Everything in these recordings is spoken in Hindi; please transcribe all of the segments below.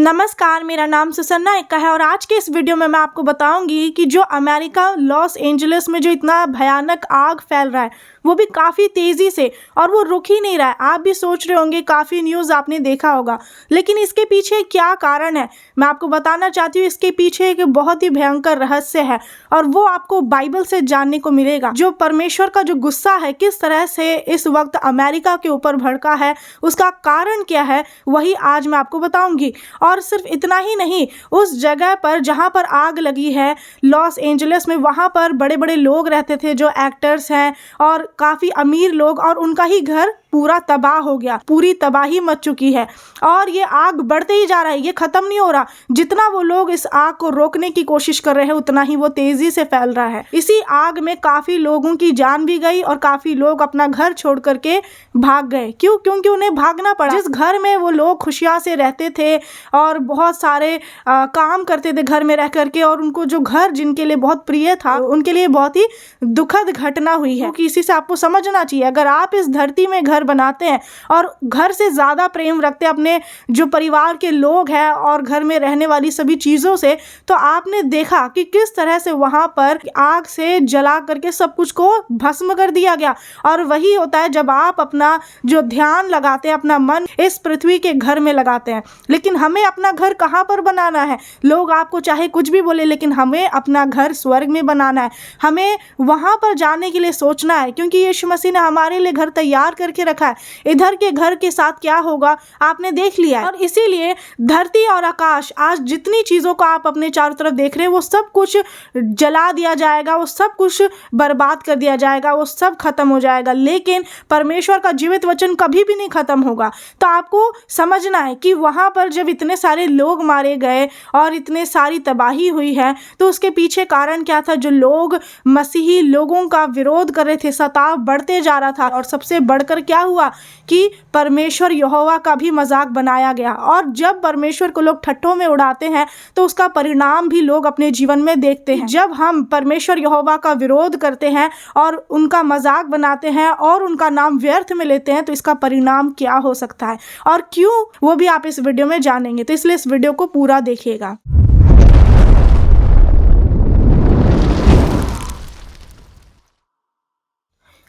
नमस्कार, मेरा नाम सुसन्ना एक्का है और आज के इस वीडियो में मैं आपको बताऊंगी कि जो अमेरिका लॉस एंजलिस में जो इतना भयानक आग फैल रहा है वो भी काफ़ी तेज़ी से और वो रुक ही नहीं रहा है। आप भी सोच रहे होंगे, काफ़ी न्यूज़ आपने देखा होगा, लेकिन इसके पीछे क्या कारण है मैं आपको बताना चाहती हूँ। इसके पीछे एक बहुत ही भयंकर रहस्य है और वो आपको बाइबल से जानने को मिलेगा। जो परमेश्वर का जो गुस्सा है किस तरह से इस वक्त अमेरिका के ऊपर भड़का है, उसका कारण क्या है, वही आज मैं आपको बताऊंगी। और सिर्फ इतना ही नहीं, उस जगह पर जहाँ पर आग लगी है लॉस एंजलिस में, वहाँ पर बड़े बड़े लोग रहते थे जो एक्टर्स हैं और काफ़ी अमीर लोग, और उनका ही घर पूरा तबाह हो गया, पूरी तबाही मच चुकी है। और ये आग बढ़ते ही जा रहा है, ये ख़त्म नहीं हो रहा। जितना वो लोग इस आग को रोकने की कोशिश कर रहे हैं उतना ही वो तेज़ी से फैल रहा है। इसी आग में काफ़ी लोगों की जान भी गई और काफ़ी लोग अपना घर छोड़ करके भाग गए। क्योंकि उन्हें भागना पड़ा। जिस घर में वो लोग खुशियाँ से रहते थे और बहुत सारे काम करते थे घर में रह करके, और उनको जो घर जिनके लिए बहुत प्रिय था उनके लिए बहुत ही दुखद घटना हुई है। क्योंकि इसी से आपको समझना चाहिए, अगर आप इस धरती में घर बनाते हैं और घर से ज़्यादा प्रेम रखते हैं अपने जो परिवार के लोग हैं और घर में रहने वाली सभी चीज़ों से, तो आपने देखा कि किस तरह से वहाँ पर आग से जला करके सब कुछ को भस्म कर दिया गया। और वही होता है जब आप अपना जो ध्यान लगाते हैं, अपना मन इस पृथ्वी के घर में लगाते हैं। लेकिन हमें अपना घर कहाँ पर बनाना है? लोग आपको चाहे कुछ भी बोले, लेकिन हमें अपना घर स्वर्ग में बनाना है। हमें वहाँ पर जाने के लिए सोचना है, क्योंकि यीशु मसीह ने हमारे लिए घर तैयार करके रखा है। इधर के घर के साथ क्या होगा आपने देख लिया है। और इसीलिए धरती और आकाश, आज जितनी चीज़ों को आप अपने चारों तरफ देख रहे हैं वो सब कुछ जला दिया जाएगा, वो सब कुछ बर्बाद कर दिया जाएगा, वो सब खत्म हो जाएगा। लेकिन परमेश्वर का जीवित वचन कभी भी नहीं खत्म होगा। तो आपको समझना है कि वहाँ पर जब इतने सारे लोग मारे गए और इतने सारी तबाही हुई है, तो उसके पीछे कारण क्या था? जो लोग मसीही लोगों का विरोध कर रहे थे, सताव बढ़ते जा रहा था। और सबसे बढ़कर क्या हुआ कि परमेश्वर यहोवा का भी मजाक बनाया गया। और जब परमेश्वर को लोग ठट्ठों में उड़ाते हैं तो उसका परिणाम भी लोग अपने जीवन में देखते हैं। जब हम परमेश्वर यहोवा का विरोध करते हैं और उनका मजाक बनाते हैं और उनका नाम व्यर्थ में लेते हैं, तो इसका परिणाम क्या हो सकता है और क्यों, वो भी आप इस वीडियो में जानेंगे। तो इसलिए इस वीडियो को पूरा देखिएगा।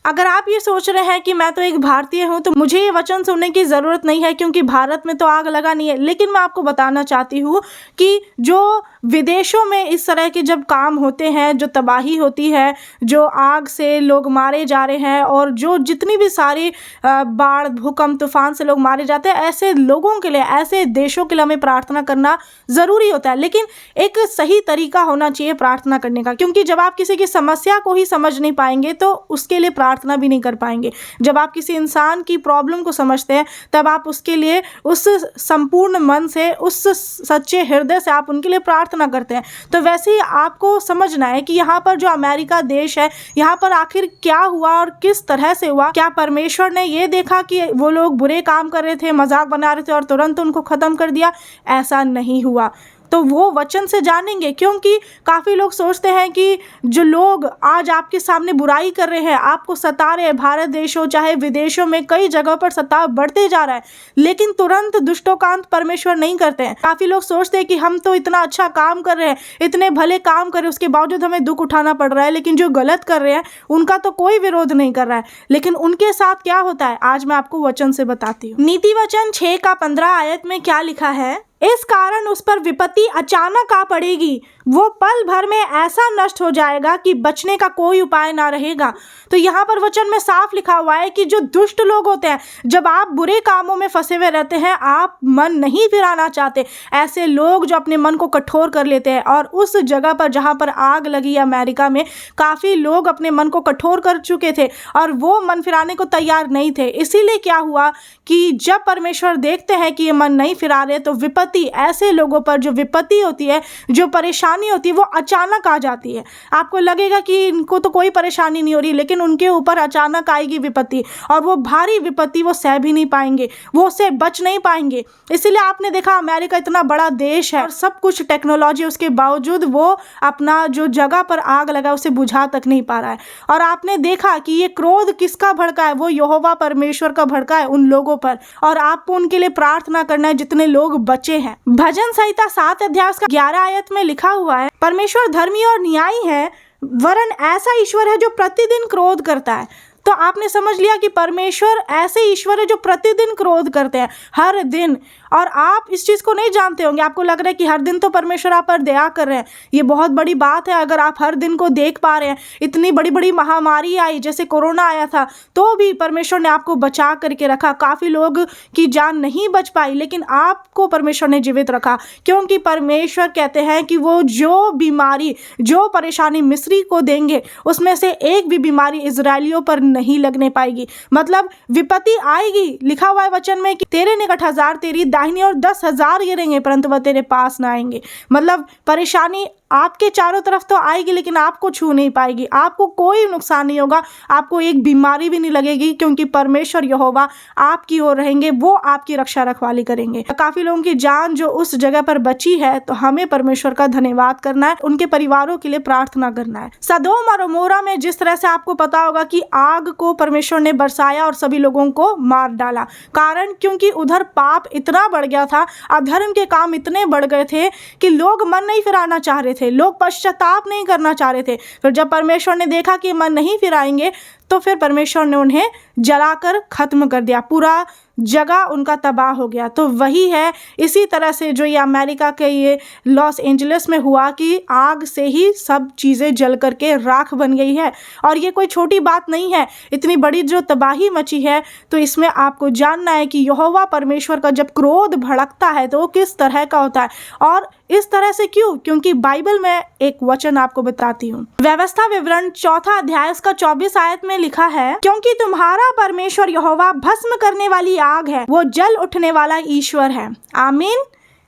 अगर आप ये सोच रहे हैं कि मैं तो एक भारतीय हूँ तो मुझे ये वचन सुनने की ज़रूरत नहीं है क्योंकि भारत में तो आग लगा नहीं है, लेकिन मैं आपको बताना चाहती हूँ कि जो विदेशों में इस तरह के जब काम होते हैं, जो तबाही होती है, जो आग से लोग मारे जा रहे हैं और जो जितनी भी सारी बाढ़, भूकंप, तूफान से लोग मारे जाते हैं, ऐसे लोगों के लिए, ऐसे देशों के लिए हमें प्रार्थना करना ज़रूरी होता है। लेकिन एक सही तरीका होना चाहिए प्रार्थना करने का, क्योंकि जब आप किसी की समस्या को ही समझ नहीं पाएंगे तो उसके लिए प्रार्थना भी नहीं कर पाएंगे। जब आप किसी इंसान की प्रॉब्लम को समझते हैं तब आप उसके लिए उस संपूर्ण मन से, उस सच्चे हृदय से आप उनके लिए प्रार्थना करते हैं। तो वैसे ही आपको समझना है कि यहाँ पर जो अमेरिका देश है, यहाँ पर आखिर क्या हुआ और किस तरह से हुआ। क्या परमेश्वर ने ये देखा कि वो लोग बुरे काम कर रहे थे, मजाक बना रहे थे और तुरंत उनको खत्म कर दिया? ऐसा नहीं हुआ। तो वो वचन से जानेंगे, क्योंकि काफ़ी लोग सोचते हैं कि जो लोग आज आपके सामने बुराई कर रहे हैं, आपको सता रहे हैं, भारत देश हो चाहे विदेशों में, कई जगहों पर सताव बढ़ते जा रहा है, लेकिन तुरंत दुष्टों का अंत परमेश्वर नहीं करते हैं। काफ़ी लोग सोचते हैं कि हम तो इतना अच्छा काम कर रहे हैं, इतने भले काम कर रहे हैं, उसके बावजूद हमें दुख उठाना पड़ रहा है। लेकिन जो गलत कर रहे हैं उनका तो कोई विरोध नहीं कर रहा है, लेकिन उनके साथ क्या होता है आज मैं आपको वचन से बताती हूँ। नीति वचन 6:15 आयत में क्या लिखा है? इस कारण उस पर विपत्ति अचानक आ पड़ेगी, वो पल भर में ऐसा नष्ट हो जाएगा कि बचने का कोई उपाय ना रहेगा। तो यहाँ पर वचन में साफ लिखा हुआ है कि जो दुष्ट लोग होते हैं, जब आप बुरे कामों में फंसे हुए रहते हैं, आप मन नहीं फिराना चाहते, ऐसे लोग जो अपने मन को कठोर कर लेते हैं, और उस जगह पर जहाँ पर आग लगी अमेरिका में, काफ़ी लोग अपने मन को कठोर कर चुके थे और वो मन फिराने को तैयार नहीं थे। इसीलिए क्या हुआ कि जब परमेश्वर देखते हैं कि ये मन नहीं फिरा रहे, तो विपत्ति, ऐसे लोगों पर जो विपत्ति होती है, जो परेशानी होती है, वो अचानक आ जाती है। आपको लगेगा कि इनको तो कोई परेशानी नहीं हो रही, लेकिन उनके ऊपर अचानक आएगी विपत्ति, और वो भारी विपत्ति वो सह भी नहीं पाएंगे, वो उससे बच नहीं पाएंगे। इसीलिए आपने देखा अमेरिका इतना बड़ा देश है और सब कुछ टेक्नोलॉजी, उसके बावजूद वो अपना जो जगह पर आग लगा उसे बुझा तक नहीं पा रहा है। और आपने देखा कि ये क्रोध किसका भड़का है? वो यहोवा परमेश्वर का भड़का है उन लोगों पर। और आपको उनके लिए प्रार्थना करना है जितने लोग बचे हैं। भजन भजन संहिता 7 अध्याय उसका 11 आयत में लिखा हुआ है, परमेश्वर धर्मी और न्यायी है, वरन ऐसा ईश्वर है जो प्रतिदिन क्रोध करता है। तो आपने समझ लिया कि परमेश्वर ऐसे ईश्वर है जो प्रतिदिन क्रोध करते हैं, हर दिन। और आप इस चीज़ को नहीं जानते होंगे, आपको लग रहा है कि हर दिन तो परमेश्वर आप पर दया कर रहे हैं। ये बहुत बड़ी बात है अगर आप हर दिन को देख पा रहे हैं। इतनी बड़ी बड़ी महामारी आई, जैसे कोरोना आया था, तो भी परमेश्वर ने आपको बचा करके रखा। काफ़ी लोग की जान नहीं बच पाई, लेकिन आपको परमेश्वर ने जीवित रखा, क्योंकि परमेश्वर कहते हैं कि वो जो बीमारी, जो परेशानी मिस्री को देंगे, उसमें से एक भी बीमारी इजरायलियों पर नहीं लगने पाएगी। मतलब विपत्ति आएगी, लिखा हुआ है वचन में कि तेरे निकट 1000 तेरी दाहिनी और 10,000 गिरेंगे, परंतु वह तेरे पास ना आएंगे। मतलब परेशानी आपके चारों तरफ तो आएगी, लेकिन आपको छू नहीं पाएगी, आपको कोई नुकसान नहीं होगा, आपको एक बीमारी भी नहीं लगेगी, क्योंकि परमेश्वर यहोवा आपकी ओर रहेंगे, वो आपकी रक्षा रखवाली करेंगे। काफ़ी लोगों की जान जो उस जगह पर बची है, तो हमें परमेश्वर का धन्यवाद करना है, उनके परिवारों के लिए प्रार्थना करना है। सदोम और अमोरा में जिस तरह से आपको पता होगा कि आग को परमेश्वर ने बरसाया और सभी लोगों को मार डाला, कारण क्योंकि उधर पाप इतना बढ़ गया था, अधर्म के काम इतने बढ़ गए थे कि लोग मन नहीं फिराना चाह रहे थे, लोग पश्चाताप नहीं करना चाह रहे थे। फिर जब परमेश्वर ने देखा कि मन नहीं फिराएंगे, तो फिर परमेश्वर ने उन्हें जलाकर खत्म कर दिया, पूरा जगह उनका तबाह हो गया। तो वही है, इसी तरह से जो ये अमेरिका के ये लॉस एंजलिस में हुआ कि आग से ही सब चीज़ें जल करके राख बन गई है। और ये कोई छोटी बात नहीं है, इतनी बड़ी जो तबाही मची है, तो इसमें आपको जानना है कि यहोवा परमेश्वर का जब क्रोध भड़कता है तो वो किस तरह का होता है। और इस तरह से क्यों? क्योंकि बाइबल में एक वचन आपको बताती हूँ, व्यवस्था विवरण 4 अध्याय उसका 24 आयत में लिखा है, क्योंकि तुम्हारा परमेश्वर यहोवा भस्म करने वाली आग है, वो जल उठने वाला ईश्वर है। आमीन।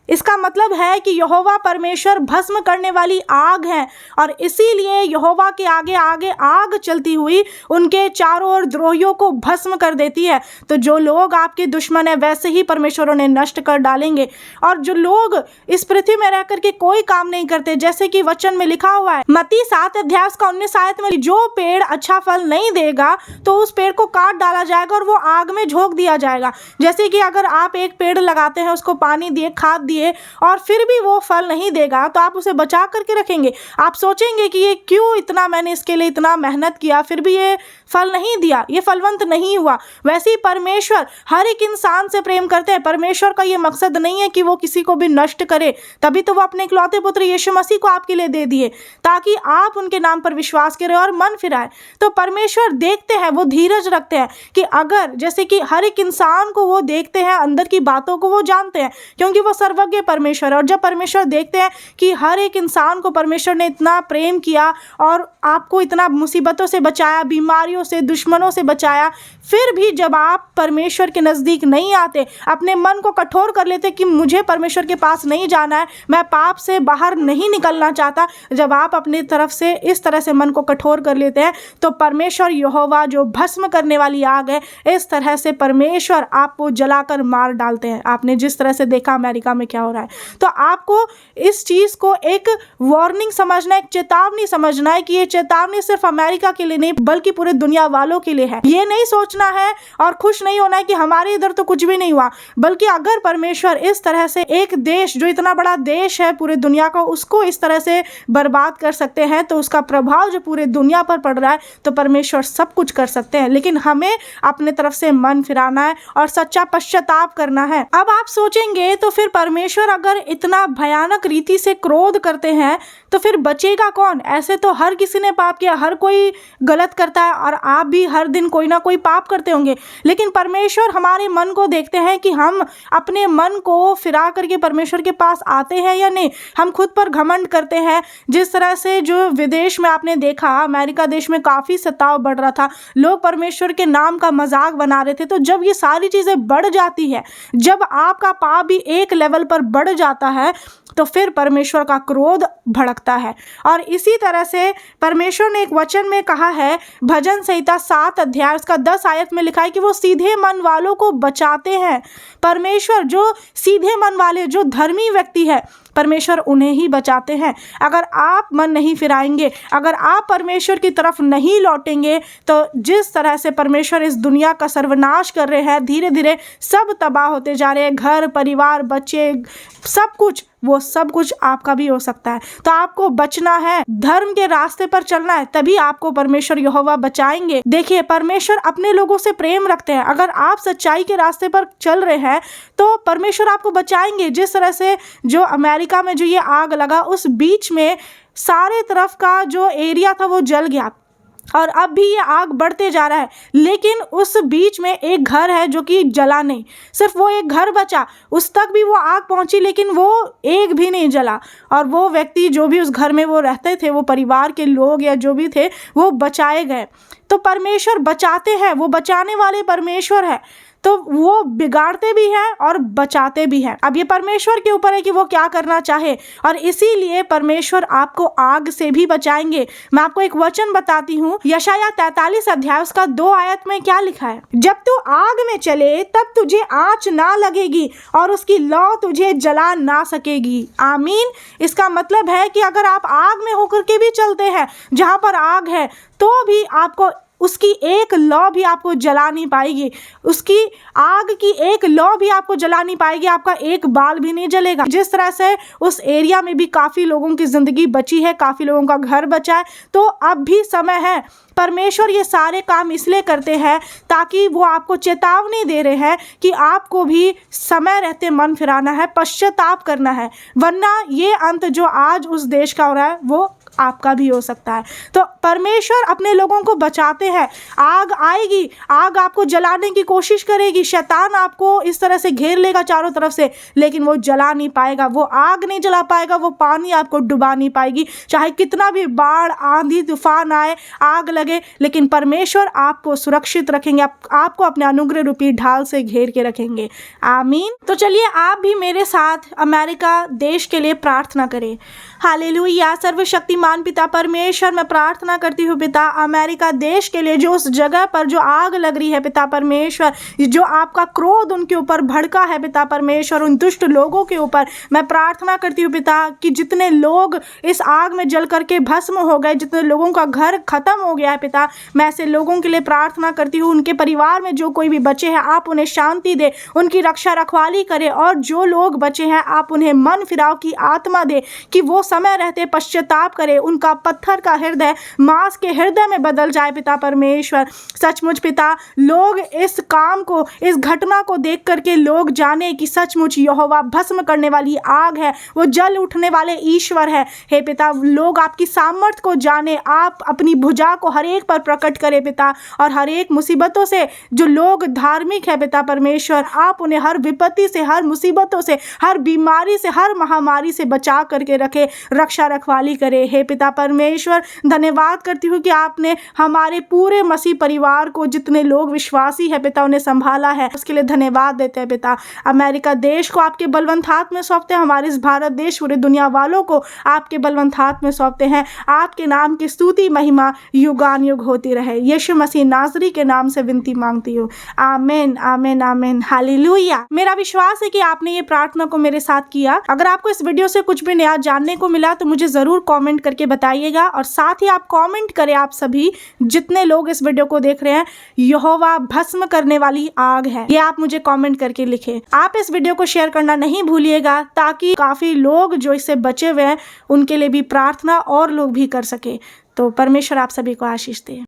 इसका मतलब है कि यहोवा परमेश्वर भस्म करने वाली आग है, और इसीलिए यहोवा के आगे आगे आग चलती हुई उनके चारों ओर द्रोहियों को भस्म कर देती है। तो जो लोग आपके दुश्मन है, वैसे ही परमेश्वर उन्हें नष्ट कर डालेंगे। और जो लोग इस पृथ्वी में रह करके कोई काम नहीं करते, जैसे कि वचन में लिखा हुआ है मत्ती 7 अध्याय उसका 19 आयत में, जो पेड़ अच्छा फल नहीं देगा तो उस पेड़ को काट डाला जाएगा और वो आग में झोंक दिया जाएगा। जैसे कि अगर आप एक पेड़ लगाते हैं, उसको पानी दिए, खाद और फिर भी वो फल नहीं देगा, तो आप उसे बचा करके रखेंगे। आप सोचेंगे कि ये क्यों, इतना मैंने इसके लिए इतना मेहनत किया, फिर भी ये फल नहीं दिया, ये फलवंत नहीं हुआ। वैसे ही परमेश्वर हर एक इंसान से प्रेम करते हैं। परमेश्वर का ये मकसद नहीं है कि वो किसी को भी नष्ट करे, तभी तो वो अपने इकलौते पुत्र यीशु मसीह को आपके लिए दे दिए, ताकि आप उनके नाम पर विश्वास करें और मन फिराए। तो परमेश्वर देखते हैं, वो धीरज रखते हैं कि अगर, जैसे कि हर एक इंसान को वो देखते हैं, अंदर की बातों को वो जानते हैं, क्योंकि वो सर्वज्ञ परमेश्वर है। और जब परमेश्वर देखते हैं कि हर एक इंसान को परमेश्वर ने इतना प्रेम किया और आपको इतना मुसीबतों से बचाया, बीमारियों से, दुश्मनों से बचाया, फिर भी जब आप परमेश्वर के नज़दीक नहीं आते, अपने मन को कठोर कर लेते कि मुझे परमेश्वर के पास नहीं जाना है, मैं पाप से बाहर नहीं निकलना चाहता, जब आप अपनी तरफ से इस तरह से मन को कठोर कर लेते हैं, तो परमेश्वर यहोवा जो भस्म करने वाली आग है, इस तरह से परमेश्वर आपको जलाकर मार डालते हैं। आपने जिस तरह से देखा अमेरिका में क्या हो रहा है, तो आपको इस चीज़ को एक वार्निंग समझना है, एक चेतावनी समझना है कि ये चेतावनी सिर्फ अमेरिका के लिए नहीं, बल्कि पूरे दुनिया वालों के लिए है। ये नहीं सोचना है और खुश नहीं होना है कि हमारे इधर तो कुछ भी नहीं हुआ, बल्कि अगर परमेश्वर इस तरह से एक देश, जो इतना बड़ा देश है पूरे दुनिया का, उसको इस तरह से बर्बाद कर सकते हैं, तो उसका प्रभाव जो पूरे दुनिया पर पड़ रहा है, तो परमेश्वर सब कुछ कर सकते हैं। लेकिन हमें अपने तरफ से मन फिराना है और सच्चा पश्चाताप करना है। अब आप सोचेंगे, तो फिर परमेश्वर अगर इतना भयानक रीति से क्रोध करते हैं, तो फिर बचेगा कौन? ऐसे तो हर किसी ने पाप किया, हर कोई गलत करता है, और आप भी हर दिन कोई ना कोई पाप करते होंगे। लेकिन परमेश्वर हमारे मन को देखते हैं कि हम अपने मन को फिरा करके परमेश्वर के पास आते हैं या नहीं। हम खुद पर घमंड करते हैं, जिस तरह से जो विदेश में आपने देखा, अमेरिका देश में काफ़ी सताव बढ़ रहा था, लोग परमेश्वर के नाम का मजाक बना रहे थे। तो जब ये सारी चीज़ें बढ़ जाती है, जब आपका पाप भी एक लेवल पर बढ़ जाता है, तो फिर परमेश्वर का क्रोध भड़कता है। और इसी तरह से परमेश्वर ने एक वचन में कहा है, भजन संहिता 7 अध्याय उसका 10 आयत में लिखा है कि वो सीधे मन वालों को बचाते हैं। परमेश्वर जो सीधे मन वाले, जो धर्मी व्यक्ति है, परमेश्वर उन्हें ही बचाते हैं। अगर आप मन नहीं फिराएंगे, अगर आप परमेश्वर की तरफ नहीं लौटेंगे, तो जिस तरह से परमेश्वर इस दुनिया का सर्वनाश कर रहे हैं, धीरे धीरे सब तबाह होते जा रहे हैं, घर परिवार बच्चे सब कुछ, वो सब कुछ आपका भी हो सकता है। तो आपको बचना है, धर्म के रास्ते पर चलना है, तभी आपको परमेश्वर यहोवा बचाएंगे। देखिए, परमेश्वर अपने लोगों से प्रेम रखते हैं। अगर आप सच्चाई के रास्ते पर चल रहे हैं तो परमेश्वर आपको बचाएंगे। जिस तरह से जो अमेरिका में जो ये आग लगा, उस बीच में सारे तरफ का जो एरिया था वो जल गया और अब भी ये आग बढ़ते जा रहा है, लेकिन उस बीच में एक घर है जो कि जला नहीं, सिर्फ वो एक घर बचा, उस तक भी वो आग पहुंची लेकिन वो एक भी नहीं जला। और वो व्यक्ति जो भी उस घर में वो रहते थे, वो परिवार के लोग या जो भी थे, वो बचाए गए। तो परमेश्वर बचाते हैं, वो बचाने वाले परमेश्वर है। तो वो बिगाड़ते भी हैं और बचाते भी हैं। अब ये परमेश्वर के ऊपर है कि वो क्या करना चाहे, और इसीलिए परमेश्वर आपको आग से भी बचाएंगे। मैं आपको एक वचन बताती हूँ, यशायाह 43 अध्याय उसका 2 आयत में क्या लिखा है। जब तू आग में चले तब तुझे आँच ना लगेगी और उसकी लौ तुझे जला ना सकेगी। आमीन। इसका मतलब है कि अगर आप आग में होकर के भी चलते हैं, जहाँ पर आग है, तो भी आपको उसकी एक लौ भी आपको जला नहीं पाएगी, उसकी आग की एक लौ भी आपको जला नहीं पाएगी, आपका एक बाल भी नहीं जलेगा। जिस तरह से उस एरिया में भी काफ़ी लोगों की ज़िंदगी बची है, काफ़ी लोगों का घर बचा है, तो अब भी समय है। परमेश्वर ये सारे काम इसलिए करते हैं ताकि वो आपको चेतावनी दे रहे हैं कि आपको भी समय रहते मन फिराना है, पश्चाताप करना है, वरना ये अंत जो आज उस देश का हो रहा है वो आपका भी हो सकता है। तो परमेश्वर अपने लोगों को बचाते हैं। आग आएगी, आग आपको जलाने की कोशिश करेगी, शैतान आपको इस तरह से घेर लेगा चारों तरफ से, लेकिन वो जला नहीं पाएगा, वो आग नहीं जला पाएगा, वो पानी आपको डुबा नहीं पाएगी। चाहे कितना भी बाढ़ आंधी तूफान आए, आग लगे, लेकिन परमेश्वर आपको सुरक्षित रखेंगे, आपको अपने अनुग्रह रूपी ढाल से घेर के रखेंगे। आमीन। तो चलिए आप भी मेरे साथ अमेरिका देश के लिए प्रार्थना करें। हालेलुया। सर्वशक्तिमान पिता परमेश्वर, मैं प्रार्थना करती हूँ पिता, अमेरिका देश के लिए, जो उस जगह पर जो आग लग रही है पिता परमेश्वर, जो आपका क्रोध उनके ऊपर भड़का है पिता परमेश्वर, उन दुष्ट लोगों के ऊपर, मैं प्रार्थना करती हूँ पिता कि जितने लोग इस आग में जल करके भस्म हो गए, जितने लोगों का घर खत्म हो गया है पिता, मैं ऐसे लोगों के लिए प्रार्थना करती हूँ। उनके परिवार में जो कोई भी बचे हैं, आप उन्हें शांति दे, उनकी रक्षा रखवाली करे, और जो लोग बचे हैं आप उन्हें मन फिराव की आत्मा दे कि वो समय रहते पश्चाताप करे, उनका पत्थर का हृदय मांस के हृदय में बदल जाए पिता परमेश्वर। सचमुच पिता, लोग इस काम को, इस घटना को देख करके लोग जाने कि सचमुच यहोवा भस्म करने वाली आग है, वो जल उठने वाले ईश्वर है। हे पिता, लोग आपकी सामर्थ को जाने, आप अपनी भुजा को हर एक पर प्रकट करे पिता, और हर एक मुसीबतों से जो लोग धार्मिक है पिता परमेश्वर, आप उन्हें हर विपत्ति से, हर मुसीबतों से, हर बीमारी से, हर महामारी से बचा करके रखे, रक्षा रखवाली करे। हे पिता परमेश्वर, धन्यवाद करती हूँ कि आपने हमारे पूरे मसीह परिवार को, जितने लोग विश्वासी है पिता, उन्हें संभाला है, उसके लिए धन्यवाद देते हैं पिता। अमेरिका देश को आपके बलवंत हाथ में सौंपते हैं, हमारे इस भारत देश, पूरी दुनिया वालों को आपके बलवंत हाथ में सौंपते हैं। आपके नाम की स्तुति महिमा युगान युग होती रहे। यीशु मसीह नाज़री के नाम से विनती मांगती हूँ। आमीन, आमीन, आमीन। हालेलुया। मेरा विश्वास है कि आपने ये प्रार्थना को मेरे साथ किया। अगर आपको इस वीडियो से कुछ भी नया जानने को मिला तो मुझे ज़रूर कमेंट करके बताइएगा, और साथ ही आप कमेंट करें, आप सभी जितने लोग इस वीडियो को देख रहे हैं, यहोवा भस्म करने वाली आग है, ये आप मुझे कमेंट करके लिखें। आप इस वीडियो को शेयर करना नहीं भूलिएगा, ताकि काफ़ी लोग जो इससे बचे हुए हैं उनके लिए भी प्रार्थना और लोग भी कर सके। तो परमेश्वर आप सभी को आशीष दे।